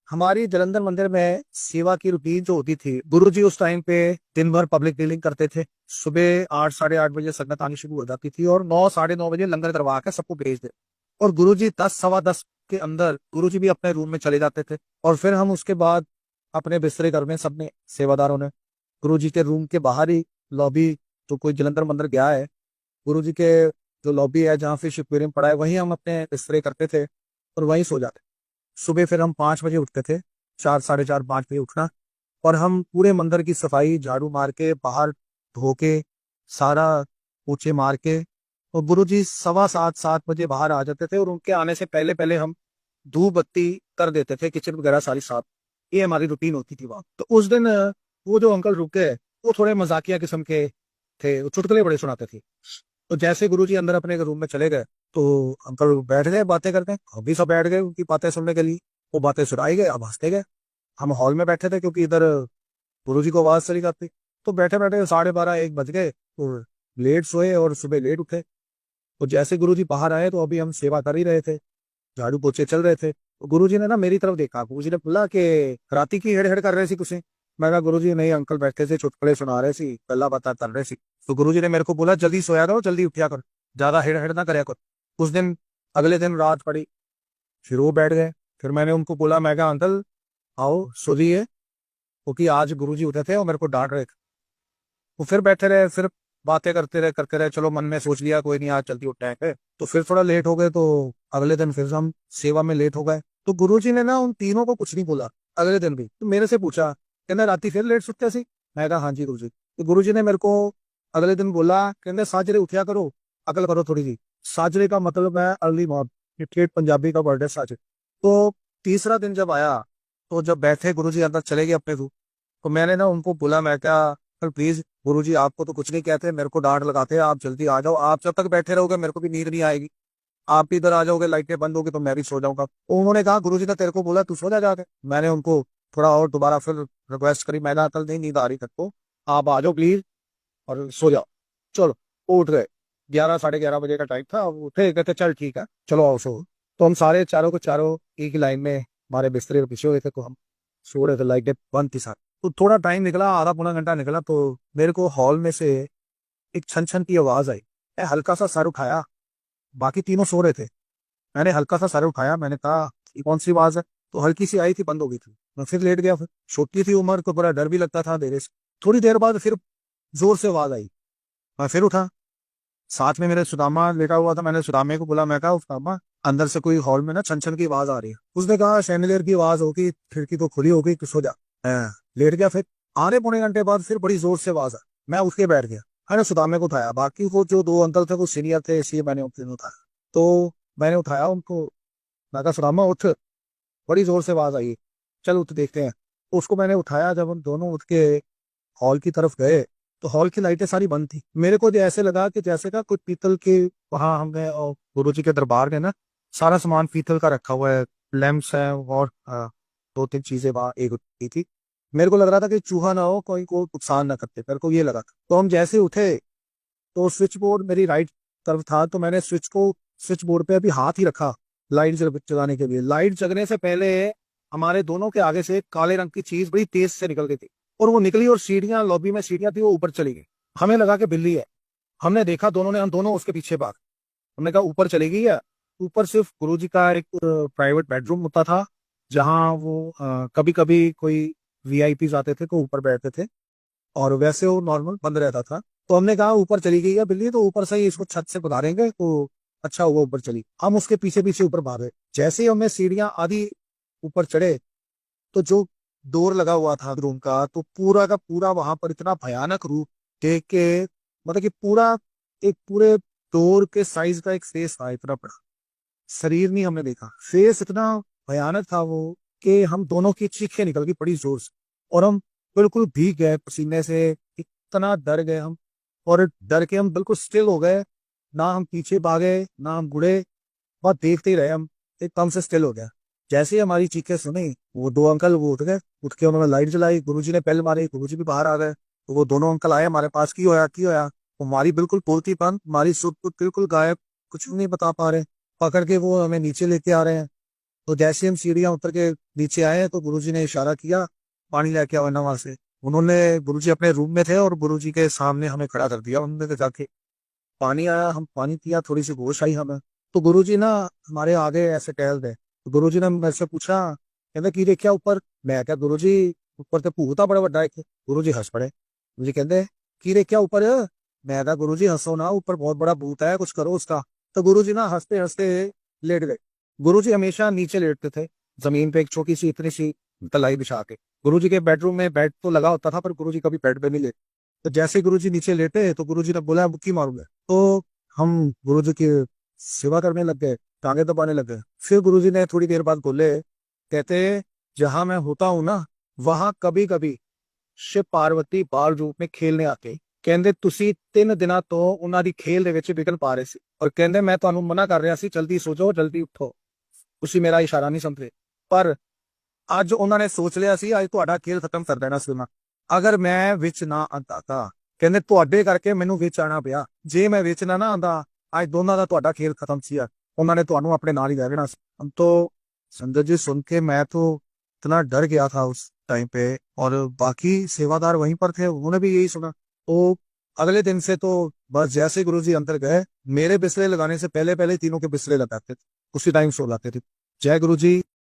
हमारी जलंधर मंदिर में सेवा की रूटीन जो होती थी, गुरुजी उस टाइम पे दिन भर पब्लिक डीलिंग करते थे। सुबह 8 साढ़े 8 बजे संगत आनी शुरू हो जाती थी और 9 साढ़े 9 बजे लंगर करवा के सबको भेज दे। और गुरुजी 10 सवा 10 के अंदर गुरुजी भी अपने रूम में चले जाते थे। और फिर हम उसके बाद अपने बिस्तरे घर में सबने सेवादारों ने गुरुजी के रूम के बाहर ही लॉबी, तो कोई जलंधर मंदिर गया है, गुरुजी के जो लॉबी है जहाँ फिश एक्वेरियम पड़ा है वहीं हम अपने बिस्तरे करते थे और वहीं सो जाते। सुबह फिर हम 5 बजे उठते थे, 4 साढ़े 4 5 बजे उठना। और हम पूरे मंदिर की सफाई झाड़ू मार के बाहर धो के सारा पोछे मार के, और गुरुजी 7:15 7 बजे बाहर आ जाते थे और उनके आने से पहले पहले हम धूप बत्ती कर देते थे, किचन वगैरह सारी साफ। ये हमारी रूटीन होती थी वहाँ। तो उस दिन वो जो अंकल रुके, वो थोड़े मजाकिया किस्म के थे, वो चुटकुले बड़े सुनाते थे। तो जैसे गुरुजी अंदर अपने रूम में चले गए तो अंकल बैठ गए बातें करते, हम भी सब बैठ गए उनकी बातें सुनने के लिए। वो बातें सुनाई गए, अब हंसते गए। हम हॉल में बैठे थे क्योंकि इधर गुरुजी को आवाज चली जाती। तो बैठे बैठे 12:30 1 बज गए, तो लेट सोए और सुबह लेट उठे। तो जैसे गुरुजी बाहर आए तो अभी हम सेवा कर ही रहे थे, झाड़ू पोछे चल रहे थे। तो गुरुजी ने ना मेरी तरफ देखा, गुरुजी ने बोला कि राती की हेड़ हेड़ कर रहे सी कुछ। मैं कहा गुरुजी नहीं, अंकल बैठे थे चुटकुले सुना रहे सी, गल्ला बात कर रहे सी। तो गुरुजी ने मेरे को बोला जल्दी सोया करो, जल्दी उठिया करो, ज्यादा हेड़ हेड़ ना करया करो। उस दिन अगले दिन रात पड़ी, फिर वो बैठ गए। फिर मैंने उनको बोला, मैं कहा अंकल आओ सो जाइए, क्योंकि आज गुरुजी उठे थे और मेरे को डांट रहे थे। वो फिर बैठे रहे, फिर बातें करते रहे करते रहे। चलो मन में सोच लिया कोई नहीं आज जल्दी उठना है। तो फिर थोड़ा लेट हो गए, तो अगले दिन फिर हम सेवा में लेट हो गए। तो गुरुजी ने ना उन तीनों को कुछ नहीं बोला अगले दिन भी। तो मेरे से पूछा, कहना राती फिर लेट सुते सी। मैं कहा हाँ जी गुरुजी। तो गुरुजी ने मेरे को अगले दिन बोला, कहते साजरे उठिया करो, अकल करो थोड़ी सी। साजरे का मतलब है अर्ली मॉर्निंग, ठेठ पंजाबी का वर्ड है साजरे। तो तीसरा दिन जब आया, तो जब बैठे गुरुजी अंदर चले गए अपने रूम, तो मैंने ना उनको बोला, मैं क्या सर प्लीज, गुरुजी आपको तो कुछ नहीं कहते, मेरे को डांट लगाते हैं, आप जल्दी आ जाओ। आप जब तक बैठे रहोगे मेरे को भी नींद नहीं आएगी। आप भी इधर आ जाओगे, लाइटें बंद होगी तो मैं भी सो जाऊंगा। तो उन्होंने कहा गुरुजी ने तेरे को बोला तू सो जा जाके। मैंने उनको थोड़ा और दोबारा फिर रिक्वेस्ट करी, मैंने कल नहीं नींद आ रही तेरे को, आप आ जाओ प्लीज और सो जाओ। चलो वो उठ गए। 11 साढ़े 11 बजे का टाइम था, वो उठे, कहते चल ठीक है चलो आओ सो। तो हम सारे चारों को चारों एक ही लाइन में हमारे बिस्तरे पे बिछे हुए थे, तो हम सो रहे थे, लाइटें बंद थी सारी। तो थोड़ा टाइम निकला, आधा पौना घंटा निकला, तो मेरे को हॉल में से एक छन छन की आवाज आई। मैं हल्का सा सर उठाया, बाकी तीनों सो रहे थे। मैंने हल्का सा सर उठाया, मैंने कहा ये कौन सी आवाज है। तो हल्की सी आई थी, बंद हो गई थी। मैं फिर लेट गया। फिर छोटी थी उम्र तो बड़ा डर भी लगता था अंधेरे से। थोड़ी देर बाद फिर जोर से आवाज आई। मैं फिर उठा, साथ में मेरे सुदामा लेटा हुआ था। मैंने सुदामे को बोला, मैं कहा सुदामा अंदर से कोई हॉल में ना छन छन की आवाज आ रही है। उसने कहा शैंडलियर की आवाज होगी, खिड़की तो खुली होगी, कुछ हो जा। लेट गया। फिर आधे पौने घंटे बाद फिर बड़ी जोर से आवाज आई। मैं उठ के बैठ गया, मैंने सुदामे को उठाया। बाकी वो जो दो अंकल थे वो सीनियर थे, इसलिए मैंने उनको उठाया। तो मैंने उठाया उनको, मैं कहा सुदामा उठ, बड़ी जोर से आवाज आई, चल उठ देखते हैं। तो उसको मैंने उठाया। जब हम दोनों उठ के हॉल की तरफ गए तो हॉल की लाइटें सारी बंद थी। मेरे को जो ऐसे लगा कि जैसे का कुछ पीतल के, वहां हमने गुरु जी के दरबार में ना सारा सामान पीतल का रखा हुआ है, लैंप्स है और दो तीन चीजें वहां एक की थी। मेरे को लग रहा था कि चूहा ना हो, कोई को नुकसान ना करते, मेरे को ये लगा था। तो हम जैसे उठे तो स्विच बोर्ड मेरी राइट तरफ था, तो मैंने स्विच बोर्ड पे अभी हाथ ही रखा लाइट जगाने के लिए। लाइट जगने से पहले हमारे दोनों के आगे से एक काले रंग की चीज बड़ी तेज से निकल गई थी, और वो निकली और सीढ़ियां, लॉबी में सीढ़ियां थी, वो ऊपर चली गई। हमें लगा कि बिल्ली है। हमने देखा दोनों ने, हम दोनों उसके पीछे भाग। हमने कहा ऊपर चली गई है। ऊपर सिर्फ गुरुजी का एक प्राइवेट बेडरूम होता था, जहाँ वो कभी कभी कोई वीआईपी आते थे तो ऊपर बैठते थे, और वैसे वो नॉर्मल बंद रहता था। तो हमने कहा ऊपर चली गई है बिल्ली, तो ऊपर से ही इसको छत से गुजारेंगे, तो अच्छा हुआ ऊपर चली। हम उसके पीछे पीछे ऊपर भागे। जैसे ही हमें सीढ़ियां आधी ऊपर चढ़े, तो जो डोर लगा हुआ था रूम का, तो पूरा का पूरा वहां पर इतना भयानक रूप देख के, मतलब कि पूरा एक पूरे डोर के साइज का एक फेस था, इतना बड़ा। शरीर नहीं हमने देखा, फेस इतना भयानक था वो, कि हम दोनों की चीखें निकल गई बड़ी जोर से, और हम बिल्कुल भीग गए पसीने से। इतना डर गए हम, और डर के हम बिल्कुल स्टिल हो गए। ना हम पीछे भागे ना हम मुड़े, बस देखते ही रहे हम, एकदम से स्टिल हो गया। जैसे ही हमारी चीखें सुनी, वो दो अंकल वो उठ गए। उठ के उन्होंने लाइट जलाई, गुरुजी ने बेल मारी, गुरुजी भी बाहर आ गए। तो वो दोनों अंकल आए हमारे पास, की होया की होया। वो हमारी बिल्कुल बोलती बंद, हमारी सुध बुध बिल्कुल गायब, कुछ भी नहीं बता पा रहे। पकड़ के वो हमें नीचे लेके आ रहे हैं। तो जैसे हम सीढ़ियां उतर के नीचे आए तो गुरुजी ने इशारा किया, पानी लेके आओ ना वहां से। उन्होंने, गुरुजी अपने रूम में थे और गुरुजी के सामने हमें खड़ा कर दिया उन्होंने, तो जाके पानी आया, हम पानी पिया, थोड़ी सी होश आई हमें। तो गुरुजी ना हमारे आगे ऐसे टहल रहे, तो गुरुजी ने मेरे से पूछा, कहते की देखिया ऊपर। मैं क्या गुरुजी, ऊपर तो भूत आ बड़ा बड़ा एक। गुरुजी हंस पड़े। गुरुजी कहते की देखिया ऊपर। मैं क्या गुरुजी हंसो ना, ऊपर बहुत बड़ा भूत है, कुछ करो उसका। तो गुरुजी ना हंसते हंसते लेट गए। गुरुजी हमेशा नीचे लेटते थे, जमीन पे एक छोटी सी इतनी सी तलाई बिछा के। गुरुजी के बेडरूम में बेड तो लगा होता था, पर गुरुजी कभी बेड पे नहीं लेटे। तो जैसे गुरुजी नीचे लेटे तो गुरुजी ने बोला मुक्की मारूंगा। तो हम गुरुजी की सेवा करने लग गए, टांगे दबाने लग गए। फिर गुरुजी ने थोड़ी देर बाद बोले, कहते जहां मैं होता हूं ना, वहां कभी कभी शिव पार्वती बाल रूप में खेलने आते। ਕਹਿੰਦੇ ਤੁਸੀਂ 3 ਦਿਨਾਂ ਤੋਂ ਉਹਨਾਂ ਦੀ ਖੇਲ ਦੇ ਵਿੱਚ ਵਿਘਨ ਪਾ ਰਹੇ ਸੀ, ਔਰ ਕਹਿੰਦੇ ਮੈਂ ਤੁਹਾਨੂੰ ਮਨਾ ਕਰ ਰਿਹਾ ਸੀ ਜਲਦੀ ਸੋ ਜਾਓ ਜਲਦੀ ਉੱਠੋ, ਤੁਸੀਂ ਮੇਰਾ ਇਸ਼ਾਰਾ ਨਹੀਂ ਸਮਝੇ। ਪਰ ਅੱਜ ਉਹਨਾਂ ਨੇ ਸੋਚ ਲਿਆ ਸੀ ਅੱਜ ਤੁਹਾਡਾ ਖੇਲ ਖਤਮ ਕਰ ਦੇਣਾ ਸੀ ਉਹਨਾਂ, ਅਗਰ ਮੈਂ ਵਿੱਚ ਨਾ ਆਂਦਾ ਤਾਂ ਕਹਿੰਦੇ ਤੁਹਾਡੇ ਕਰਕੇ ਮੈਨੂੰ ਵਿੱਚ ਆਣਾ ਪਿਆ, ਜੇ ਮੈਂ ਵਿੱਚ ਨਾ ਆਂਦਾ ਅੱਜ ਦੋਨਾਂ ਦਾ ਤੁਹਾਡਾ ਖੇਲ खत्म ਸੀ यार, उन्होंने तो अपने नाल ही रह लेना। हम तो संगत जी सुन के मैं तो इतना डर गया था उस टाइम पे। और बाकी सेवादार वहीं पर थे, उन्होंने भी यही सुना। तो अगले दिन से तो बस जैसे गुरु जी अंदर गए, मेरे बिस्ले लगाने से पहले पहले तीनों के बिस्ले लगाते थे, उसी टाइम सो जाते थे। जय गुरु जी।